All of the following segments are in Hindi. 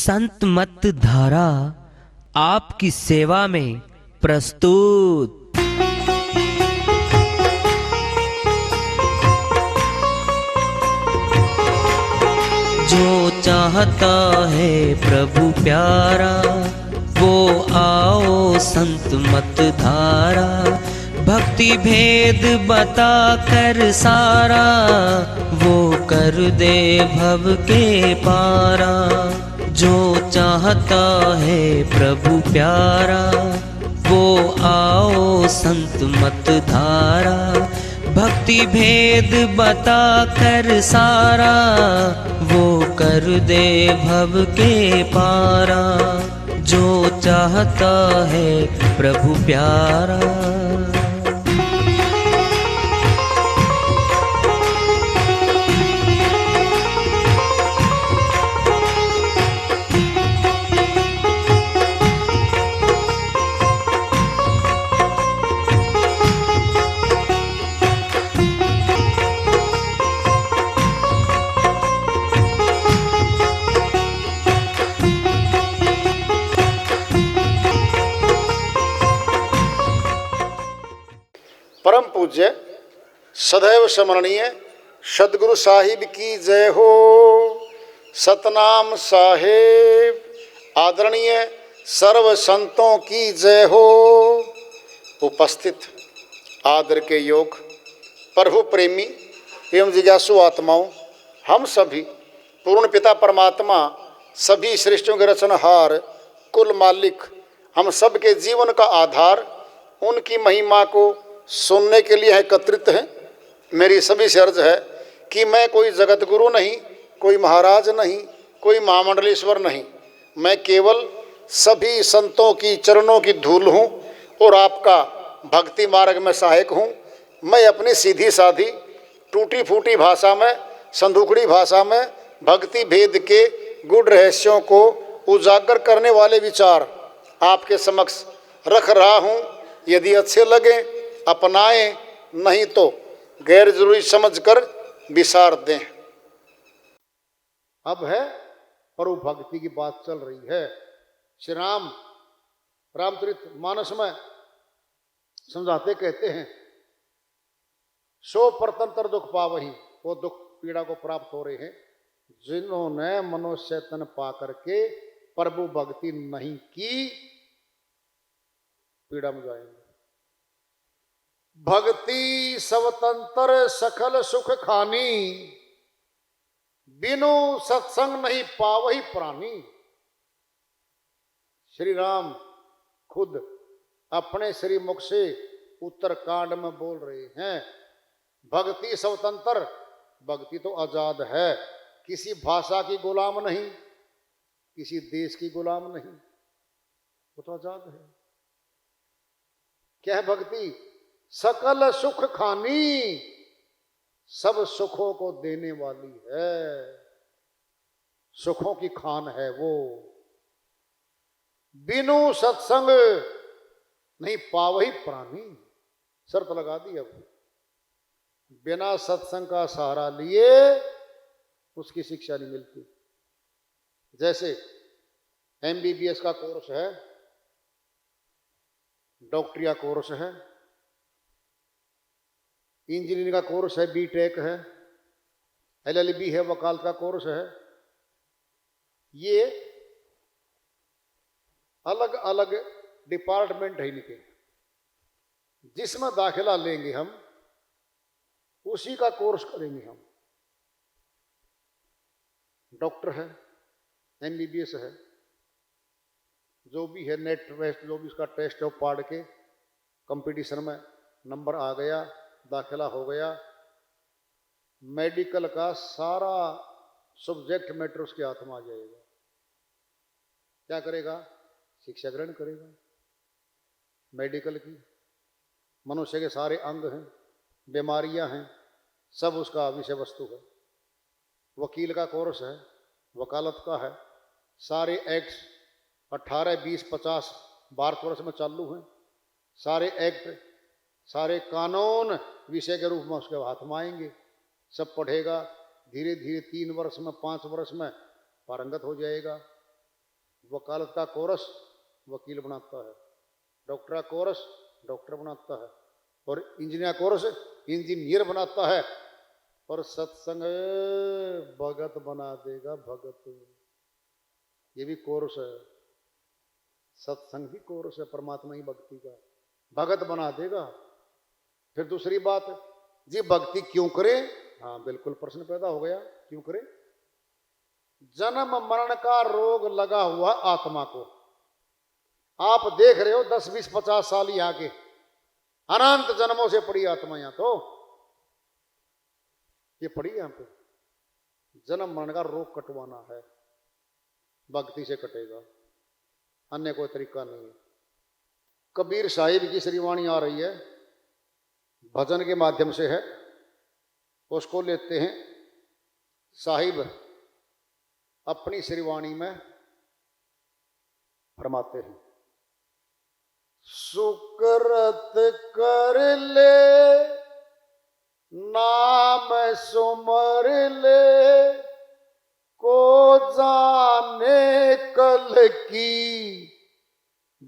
संत मत धारा आपकी सेवा में प्रस्तुत। जो चाहता है प्रभु प्यारा, वो आओ संत मत धारा। भक्ति भेद बता कर सारा, वो कर दे भव के पारा। जो चाहता है प्रभु प्यारा, वो आओ संत मत धारा। भक्ति भेद बता कर सारा, वो कर दे भव के पारा। जो चाहता है प्रभु प्यारा। परम पूज्य सदैव स्मरणीय सदगुरु साहिब की जय हो। सतनाम साहेब आदरणीय सर्व संतों की जय हो। उपस्थित आदर के योग प्रभु प्रेमी एवं जिज्ञासु आत्माओं, हम सभी पूर्ण पिता परमात्मा सभी सृष्टियों के रचनहार कुल मालिक, हम सब के जीवन का आधार, उनकी महिमा को सुनने के लिए एकत्रित हैं। मेरी सभी से अर्ज है कि मैं कोई जगत गुरु नहीं, कोई महाराज नहीं, कोई महामंडलेश्वर नहीं, मैं केवल सभी संतों की चरणों की धूल हूँ और आपका भक्ति मार्ग में सहायक हूँ। मैं अपनी सीधी साधी टूटी फूटी भाषा में, संदूकड़ी भाषा में भक्ति भेद के गूढ़ रहस्यों को उजागर करने वाले विचार आपके समक्ष रख रहा हूँ। यदि अच्छे लगे अपनाएं, नहीं तो गैर जरूरी समझकर विसार दें। अब है प्रभु भक्ति की बात चल रही है। श्री राम रामचरित मानस में समझाते कहते हैं, सो परतंत्र दुख पावही, वो दुख पीड़ा को प्राप्त हो रहे हैं जिन्होंने मनुष्य तन पा करके प्रभु भक्ति नहीं की, पीड़ा में जाएंगे। भक्ति स्वतंत्र सकल सुख खानी, बिनु सत्संग नहीं पावही प्राणी। श्री राम खुद अपने श्री मुख से उत्तरकांड में बोल रहे हैं, भक्ति स्वतंत्र, भक्ति तो आजाद है, किसी भाषा की गुलाम नहीं, किसी देश की गुलाम नहीं, वो तो आजाद है। क्या है भक्ति? सकल सुख खानी, सब सुखों को देने वाली है, सुखों की खान है वो। बिनु सत्संग नहीं पावही प्राणी, शर्त लगा दी। अब बिना सत्संग का सहारा लिए उसकी शिक्षा नहीं मिलती। जैसे एमबीबीएस का कोर्स है, डॉक्टरिया कोर्स है, इंजीनियरिंग का कोर्स है, बीटेक है, एलएलबी है, वकालत का कोर्स है। ये अलग अलग डिपार्टमेंट है इनके, जिसमें दाखिला लेंगे हम उसी का कोर्स करेंगे हम। डॉक्टर है, एमबीबीएस है, जो भी है नेट टेस्ट, जो भी उसका टेस्ट है वो पढ़ के कंपटीशन में नंबर आ गया, दाखिला हो गया, मेडिकल का सारा सब्जेक्ट मैटर उसके हाथ में आ जाएगा। क्या करेगा? शिक्षा ग्रहण करेगा। मेडिकल की मनुष्य के सारे अंग हैं, बीमारियां हैं, सब उसका विषय वस्तु है। वकील का कोर्स है, वकालत का है, सारे एक्ट 18, 20, 50 भारतवर्ष में चालू हैं। सारे एक्ट, सारे कानून विषय के रूप में उसके हाथ में आएंगे। सब पढ़ेगा, धीरे धीरे 3 वर्ष में, 5 वर्ष में पारंगत हो जाएगा। वकालत का कोर्स वकील बनाता है, डॉक्टर का कोर्स डॉक्टर बनाता है, और इंजीनियर कोर्स इंजीनियर बनाता है, और सत्संग भगत बना देगा भगत। ये भी कोर्स है, सत्संग भी कोर्स है परमात्मा की भक्ति का, भगत बना देगा। फिर दूसरी बात जी, भक्ति क्यों करें? हाँ बिल्कुल, प्रश्न पैदा हो गया, क्यों करें? जन्म मरण का रोग लगा हुआ आत्मा को आप देख रहे हो 10 20 50 साल ही आगे, अनंत जन्मों से पड़ी आत्मा यहां तो ये पड़ी यहां पे। जन्म मरण का रोग कटवाना है, भक्ति से कटेगा, अन्य कोई तरीका नहीं है। कबीर साहिब की श्रीवाणी आ रही है, भजन के माध्यम से है, उसको लेते हैं। साहिब अपनी श्रीवाणी में फरमाते हैं, सुकृत कर ले नाम सुमर ले, को जाने कल की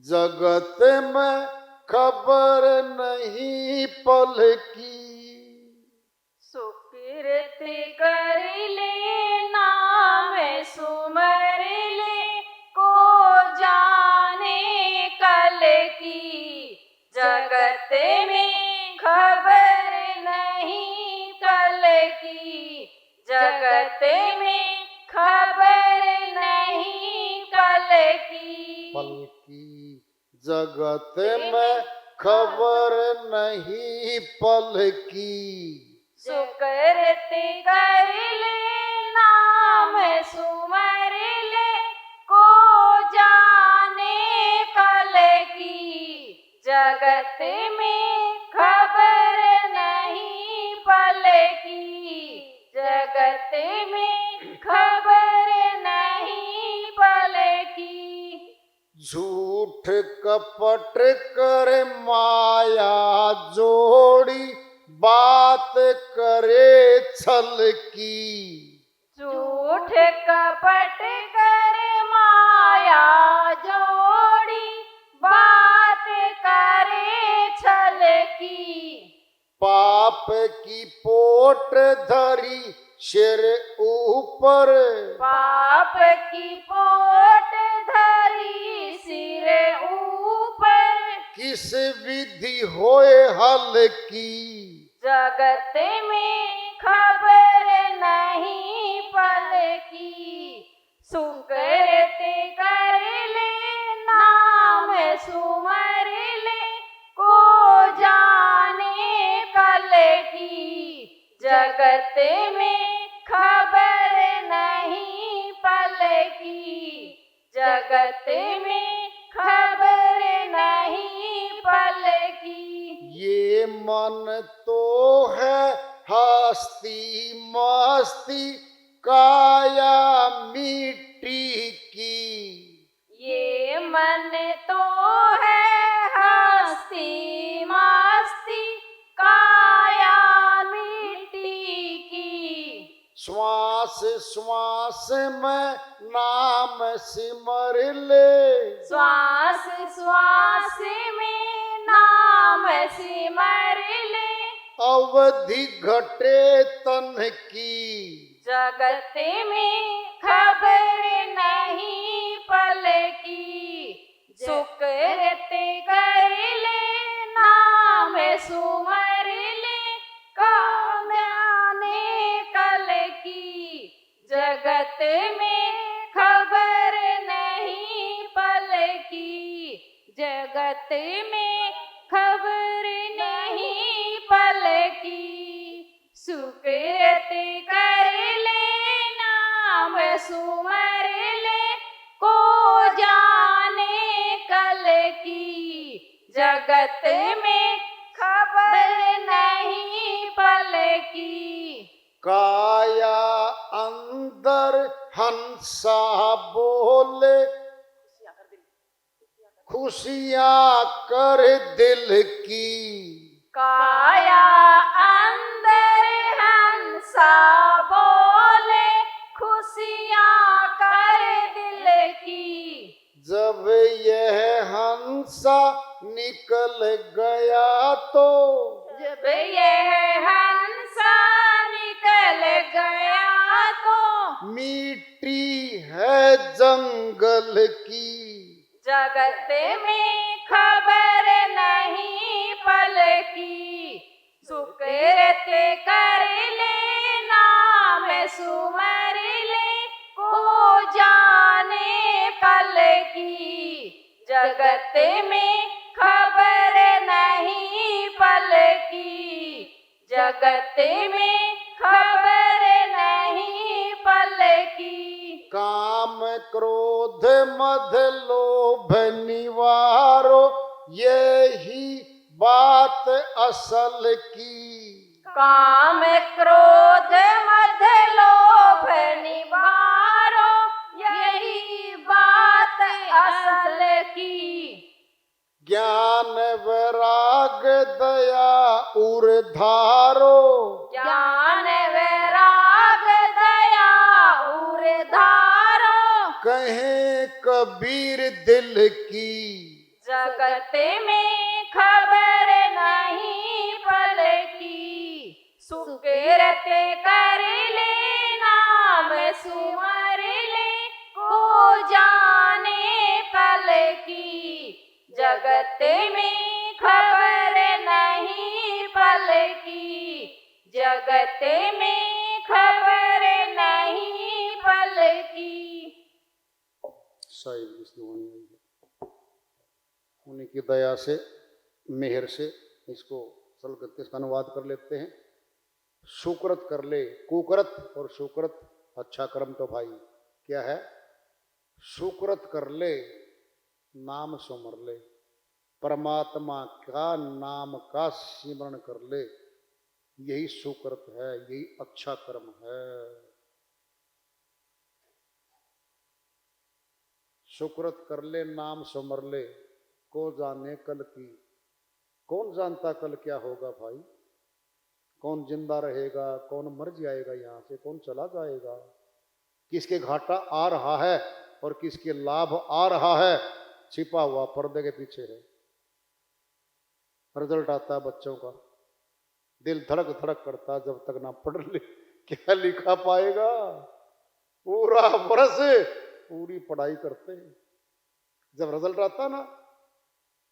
जगत में खबर नहीं पल की। सुकृत कर ले नाम सुमर ले, को जाने कल की जगत में खबर नहीं पल की, जगत में खबर नहीं पल की। पल की जगत में खबर नहीं पल की। सुकृत कर ले नाम सुमर ले, को जाने कल की जगत में खबर नहीं पल की, जगत में खबर नहीं पल की। झूठ कपट कर माया जोड़ी, बात करे छल की। झूठ कपट कर माया जोड़ी, बात करे छल की। पाप की पोट धरी सिर ऊपर, पाप की पोट धरी सिर ऊपर, किस विधि होए हल की। जगत में खबर नहीं पल की। सुकृत कर ले नाम सुमर ले, को जाने कल की जगत में खबर नहीं पल की, जगत में खबर नहीं पल की। ये मन तो है हस्ती मस्ती, काया मिट्टी की। ये मन तो है हस्ती मस्ती, काया मिट्टी की। श्वास श्वास में नाम सिमर ले, श्वास श्वास में नाम सिमर ले, अवधि घटे तन की। जगत में खबर नहीं पल की। सुकृत कर ले नाम सुमर ले, कौन जाने कल की जगत में खबर नहीं पल की, जगत में खबर नहीं पल की। सुकृत कर ले नाम सुमर ले, को जाने कल की जगत में खबर नहीं पल की। काया अंदर हंसा बोले, खुशियां कर दिल की। काया अंदर हंसा बोले, खुशियां कर दिल की। गया तो जब यह हंसा निकल गया तो मिट्टी है जंगल की। जगत में खबर नहीं पल की। सुकृत कर ले नाम सुमर ले को जाने पल की। जगत में खबर नहीं पल की। जगत में खबर नहीं पल की। काम क्रोध मद लोभ निवारो यही बात असल की। काम क्रोध मद लोभ निवारो यही बात असल की। ज्ञान वैराग दया उर्धारो ज्ञान वैराग दया उर्धारो कहे कबीर दिल की। जगत में खबर नहीं पल की। सुकृत कर ले नाम सुमर ले को जाने पल की। जगत में खबर नहीं पल की। जगत में खबर नहीं पल की। शायद इसमें होनी आई है, उन्हीं की दया से मेहर से इसको सरल करके इसका अनुवाद कर लेते हैं। सुकृत कर ले, कुकृत और सुकृत अच्छा कर्म तो भाई क्या है? सुकृत कर ले, नाम सुमर ले, परमात्मा का नाम का सिमरण कर ले, यही सुकृत है, यही अच्छा कर्म है। सुकृत कर ले, नाम सुमर ले, को जाने कल की। कौन जानता कल क्या होगा भाई? कौन जिंदा रहेगा, कौन मर जाएगा, यहाँ से कौन चला जाएगा, किसके घाटा आ रहा है और किसके लाभ आ रहा है, छिपा हुआ पर्दे के पीछे है। रिजल्ट आता है बच्चों का, दिल धड़क धड़क करता, जब तक ना पढ़ ले क्या लिखा पाएगा। पूरा बरस पूरी पढ़ाई करते हैं, जब रिजल्ट आता ना,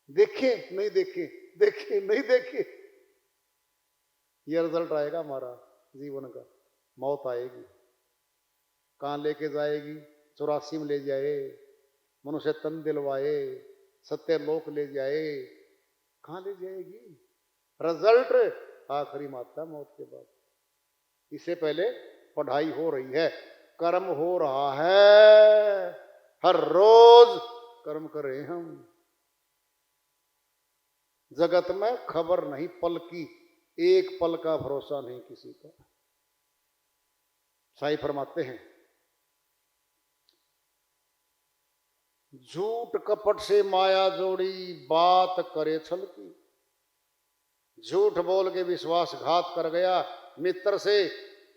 देखे नहीं देखे, देखे नहीं देखे, ये रिजल्ट आएगा हमारा जीवन का। मौत आएगी, कहाँ लेके जाएगी? 84 में ले जाए, मनुष्य तन दिलवाए, सत्य लोक ले जाए, कहाँ ले जाएगी? रिजल्ट आखिरी में आता है मौत के बाद। इससे पहले पढ़ाई हो रही है, कर्म हो रहा है, हर रोज कर्म करें हम। जगत में खबर नहीं पल की, एक पल का भरोसा नहीं किसी का। साईं फरमाते हैं, झूठ कपट से माया जोड़ी, बात करे छल की। झूठ बोल के विश्वासघात कर गया, मित्र से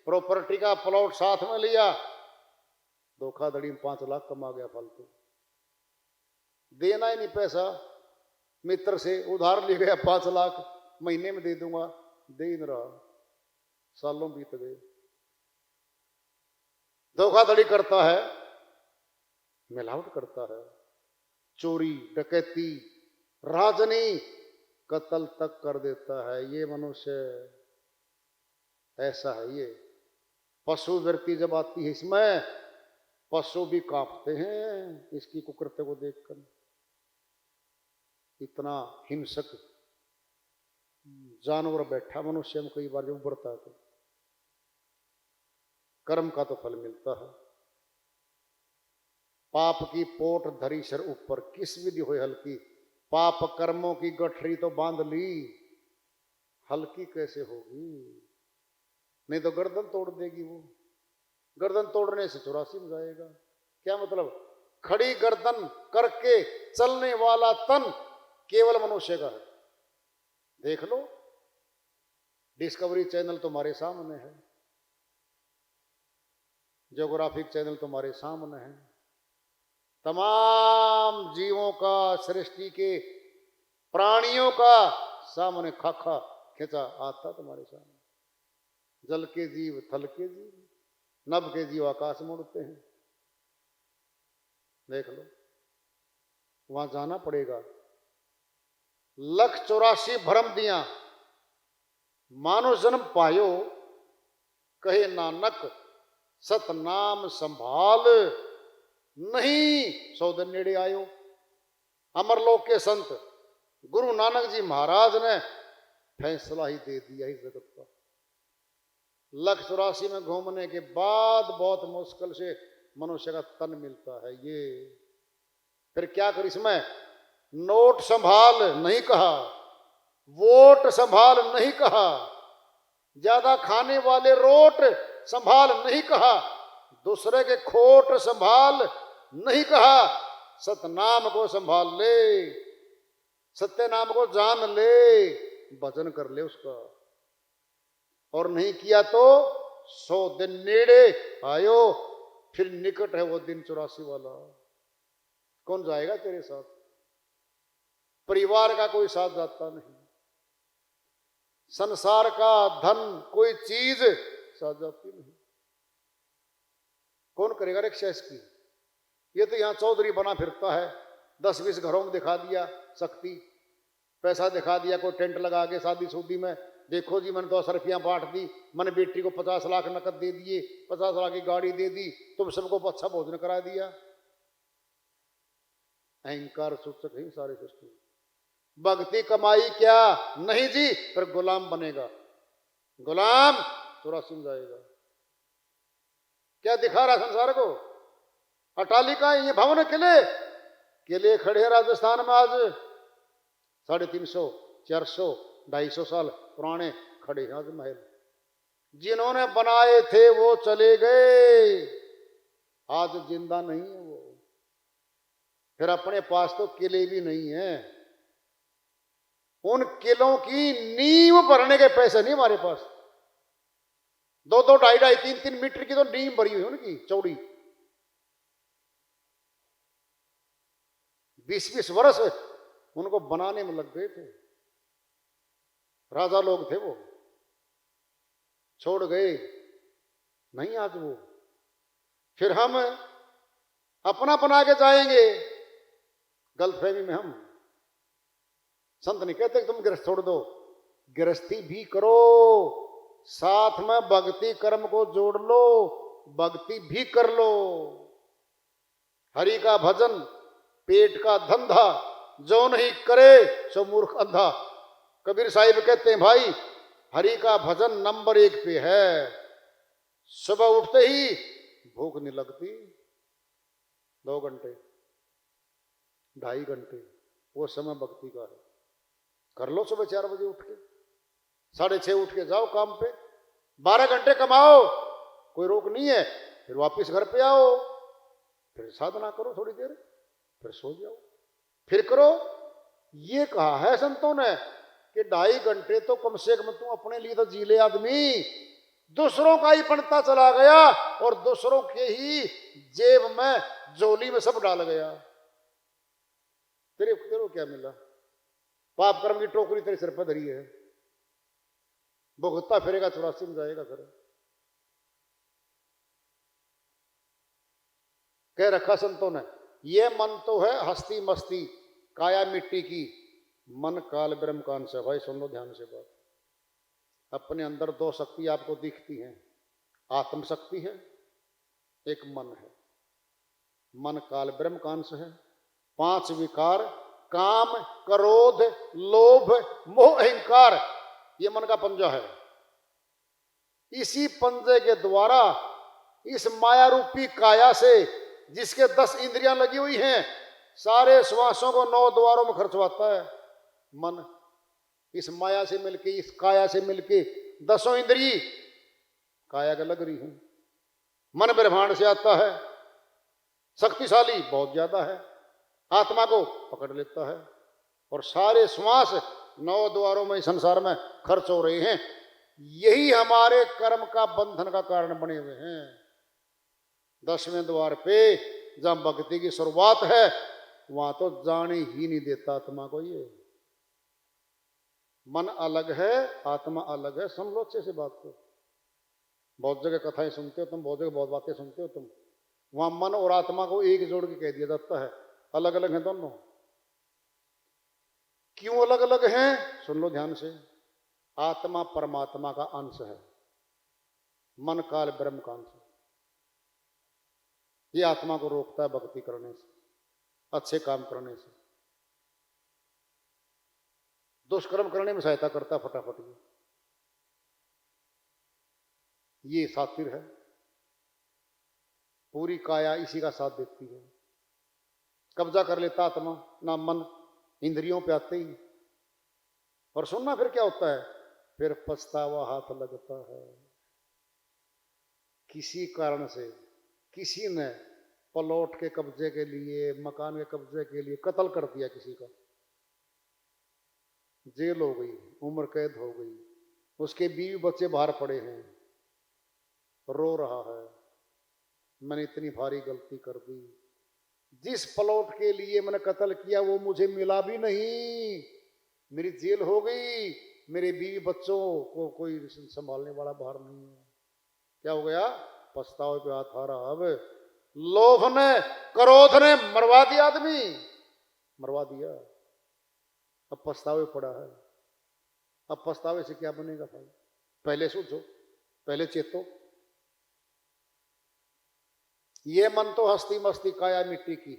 प्रॉपर्टी का प्लॉट साथ में लिया, धोखाधड़ी में 5 लाख कमा गया फालतू। देना ही नहीं पैसा, मित्र से उधार ले गया 5 लाख, महीने में दे दूंगा, दे ही नहीं रहा, सालों बीत गए। धोखाधड़ी करता है, मिलावट करता है, चोरी डकैती राजनी कत्ल तक कर देता है। ये मनुष्य ऐसा है। ये पशु वृत्ति जब आती है इसमें, पशु भी कांपते हैं इसकी कुकृत्य को देखकर। इतना हिंसक जानवर बैठा मनुष्य में कई बार जब उभरता है तो कर्म का तो फल मिलता है। पाप की पोट धरी सर ऊपर, किस विधि हो हल्की। पाप कर्मों की गठरी तो बांध ली, हल्की कैसे होगी? नहीं तो गर्दन तोड़ देगी वो। गर्दन तोड़ने से 84 में जाएगा। क्या मतलब? खड़ी गर्दन करके चलने वाला तन केवल मनुष्य का है। देख लो, डिस्कवरी चैनल तुम्हारे सामने है, ज्योग्राफिक चैनल तुम्हारे सामने है। तमाम जीवों का सृष्टि के प्राणियों का सामने खाखा खींचा आता तुम्हारे सामने। जल के जीव, थल के जीव, नभ के जीव आकाश में उड़ते हैं। देख लो, वहां जाना पड़ेगा। 184 भरम दिया मानो जन्म पायो, कहे नानक सतनाम संभाल, नहीं 100 दिन नेड़े आयो। अमरलोक के संत गुरु नानक जी महाराज ने फैसला ही दे दिया इस जगत का। 184 में घूमने के बाद बहुत मुश्किल से मनुष्य का तन मिलता है। ये फिर क्या कर, इसमें नोट संभाल नहीं कहा, वोट संभाल नहीं कहा, ज्यादा खाने वाले रोट संभाल नहीं कहा, दूसरे के खोट संभाल नहीं कहा। सतनाम को संभाल ले, सत्य नाम को जान ले, भजन कर ले उसका। और नहीं किया तो 100 दिन नेड़े आयो, फिर निकट है वो दिन 84 वाला। कौन जाएगा तेरे साथ? परिवार का कोई साथ जाता नहीं, संसार का धन कोई चीज साथ जाती नहीं। कौन करेगा रक्षा इसकी? ये तो यहां चौधरी बना फिरता है, 10-20 घरों में दिखा दिया शक्ति, पैसा दिखा दिया, कोई टेंट लगा के शादी शुदी में, देखो जी मैंने 10 रुपया बांट दी, मैंने बेटी को 50 लाख नकद दे दिए, 50 लाख की गाड़ी दे दी, तुम सबको अच्छा भोजन करा दिया। अहंकार सूचक है सारे सृष्टि। भक्ति कमाई क्या? नहीं जी, फिर गुलाम बनेगा, गुलाम 84 में जाएगा। क्या दिखा रहा संसार को? अटालिका, ये भवन किले खड़े हैं राजस्थान में आज, 350, 400, 250 साल पुराने खड़े हैं आज महल। जिन्होंने बनाए थे वो चले गए, आज जिंदा नहीं है वो। फिर अपने पास तो किले भी नहीं है, उन किलों की नींव भरने के पैसे नहीं हमारे पास। 2-2, 2.5, 3-3 मीटर की तो नींव भरी हुई उनकी चौड़ी। 20-20 वर्ष उनको बनाने में लग गए थे। राजा लोग थे वो, छोड़ गए नहीं आज वो। फिर हम अपना बना के जाएंगे गलतफहमी में। हम संत नहीं कहते कि तुम गृहस्थ छोड़ दो, गृहस्थी भी करो, साथ में भक्ति कर्म को जोड़ लो, भक्ति भी कर लो। हरि का भजन पेट का धंधा, जो नहीं करे सो मूर्ख अंधा। कबीर साहिब कहते हैं भाई, हरि का भजन नंबर 1 पे है। सुबह उठते ही भूख नहीं लगती, 2 घंटे 2.5 घंटे वो समय भक्ति का है। कर लो सुबह 4 बजे उठ के, 6:30 उठ के जाओ काम पे, 12 घंटे कमाओ, कोई रोक नहीं है। फिर वापिस घर पे आओ, फिर साधना करो थोड़ी देर, फिर सो जाओ, फिर करो। ये कहा है संतों ने कि 2.5 घंटे तो कम से कम तू अपने लिए तो जी ले आदमी। दूसरों का ही बनता चला गया और दूसरों के ही जेब में, झोली में सब डाल गया। तेरे को क्या मिला? पाप कर्म की टोकरी तेरे सिर पर धरी है, भुगतता फिरेगा, 84 में जाएगा। फिर कह रखा संतों ने, ये मन तो है हस्ती मस्ती, काया मिट्टी की, मन काल ब्रह्म का अंश है। भाई सुन लो ध्यान से बात। अपने अंदर 2 शक्ति आपको दिखती हैं, आत्म शक्ति है, एक मन है। मन काल ब्रह्म का अंश है। 5 विकार, काम, क्रोध, लोभ, मोह, अहंकार, ये मन का पंजा है। इसी पंजे के द्वारा इस माया रूपी काया से, जिसके 10 इंद्रियां लगी हुई हैं, सारे श्वासों को 9 द्वारों में खर्चवाता है मन। इस माया से मिलके, इस काया से मिलके 10 इंद्री काया का लग रही है। मन ब्रह्मांड से आता है, शक्तिशाली बहुत ज्यादा है, आत्मा को पकड़ लेता है, और सारे श्वास 9 द्वारों में संसार में खर्च हो रहे हैं। यही हमारे कर्म का बंधन का कारण बने हुए हैं। 10वें द्वार पे जहां भक्ति की शुरुआत है, वहां तो जाने ही नहीं देता आत्मा को। ये मन अलग है, आत्मा अलग है। सुन लो अच्छे से बात को। बहुत जगह कथाएं सुनते हो तुम, बहुत जगह बहुत बातें सुनते हो तुम, वहां मन और आत्मा को एक जोड़ के कह दिया जाता है, अलग अलग हैं दोनों। क्यों अलग अलग हैं? सुन लो ध्यान से। आत्मा परमात्मा का अंश है, मन काल ब्रह्म का अंश है। ये आत्मा को रोकता है भक्ति करने से, अच्छे काम करने से, दुष्कर्म करने में सहायता करता फटाफट। ये सातिर है, पूरी काया इसी का साथ देती है। कब्जा कर लेता आत्मा ना मन इंद्रियों पे आते ही। और सुनना फिर क्या होता है, फिर पछतावा हाथ लगता है। किसी कारण से किसी ने प्लॉट के कब्जे के लिए, मकान के कब्जे के लिए कत्ल कर दिया किसी का, जेल हो गई, उम्र कैद हो गई, उसके बीवी बच्चे बाहर पड़े हैं, रो रहा है, मैंने इतनी भारी गलती कर दी, जिस प्लॉट के लिए मैंने कत्ल किया वो मुझे मिला भी नहीं, मेरी जेल हो गई, मेरे बीवी बच्चों को कोई संभालने वाला बाहर नहीं है। क्या हो गया? पछतावे पे हाथ आ रहा। अब लोभ ने, क्रोध ने मरवा दिया, आदमी मरवा दिया, अब पछतावे पड़ा है। अब पछतावे से क्या बनेगा भाई? पहले सोचो, पहले चेतो। ये मन तो हस्ती मस्ती काया मिट्टी की,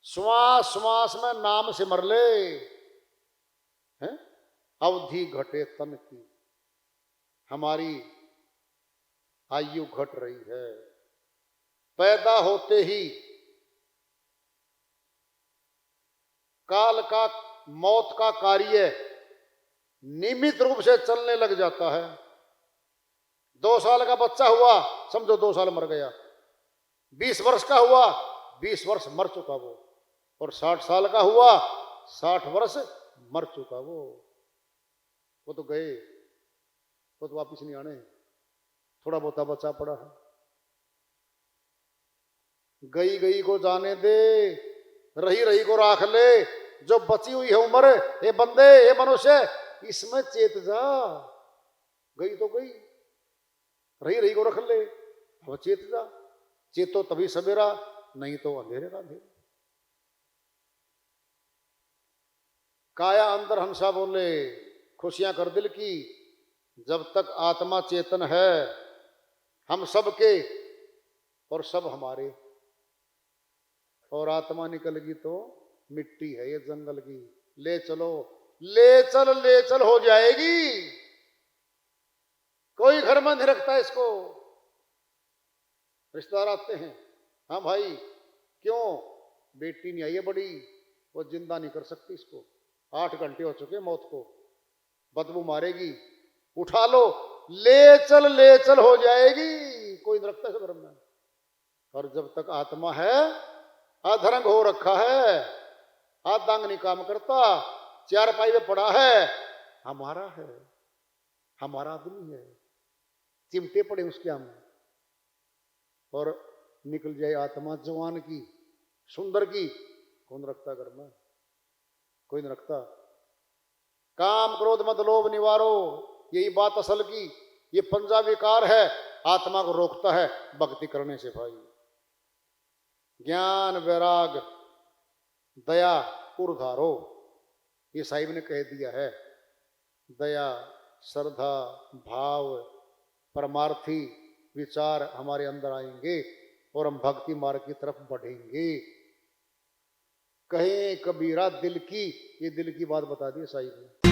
श्वास श्वास में नाम सिमर ले, हैं? अवधि घटे तन की, हमारी आयु घट रही है। पैदा होते ही काल का, मौत का कार्य नियमित रूप से चलने लग जाता है। 2 साल का बच्चा हुआ, समझो 2 साल मर गया। 20 वर्ष का हुआ, 20 वर्ष मर चुका वो। और 60 साल का हुआ, 60 वर्ष मर चुका वो तो गए, वो तो वापिस नहीं आने, थोड़ा बहुत बचा पड़ा है। गई गई को जाने दे, रही रही को राख ले। जो बची हुई है उम्र, हे बंदे, हे मनुष्य, इसमें चेत जा। गई तो गई, रही रही को रख ले, वो चेत जा। चेतो तभी सवेरा, नहीं तो अंधेरे का अंधेरा। काया अंदर हंसा बोले, खुशियां कर दिल की। जब तक आत्मा चेतन है, हम सबके और सब हमारे। और आत्मा निकल गई तो मिट्टी है ये जंगल की, ले चलो, ले चल हो जाएगी। कोई घर में नहीं रखता इसको। रिश्तेदार आते हैं, हाँ भाई क्यों? बेटी नहीं आई है बड़ी, वो जिंदा नहीं कर सकती इसको, 8 घंटे हो चुके मौत को, बदबू मारेगी, उठा लो, ले चल हो जाएगी। कोई नहीं रखता इस घर में। और जब तक आत्मा है, अधरंग हो रखा है, हाथ दांग नहीं काम करता, 4 पाई में पड़ा है, हमारा है, हमारा आदमी है, चिमटे पड़े उसके हम। और निकल जाए आत्मा जवान की, सुंदर की, कौन रखता घर में? कोई नहीं रखता। काम क्रोध मत लोभ निवारो, यही बात असल की। ये पंजा विकार है, आत्मा को रोकता है भक्ति करने से भाई। ज्ञान वैराग दया उर्धारो, ये साहिब ने कह दिया है। दया, श्रद्धा, भाव, परमार्थी विचार हमारे अंदर आएंगे और हम भक्ति मार्ग की तरफ बढ़ेंगे। कहें कबीरा दिल की, ये दिल की बात बता दी साहिब ने।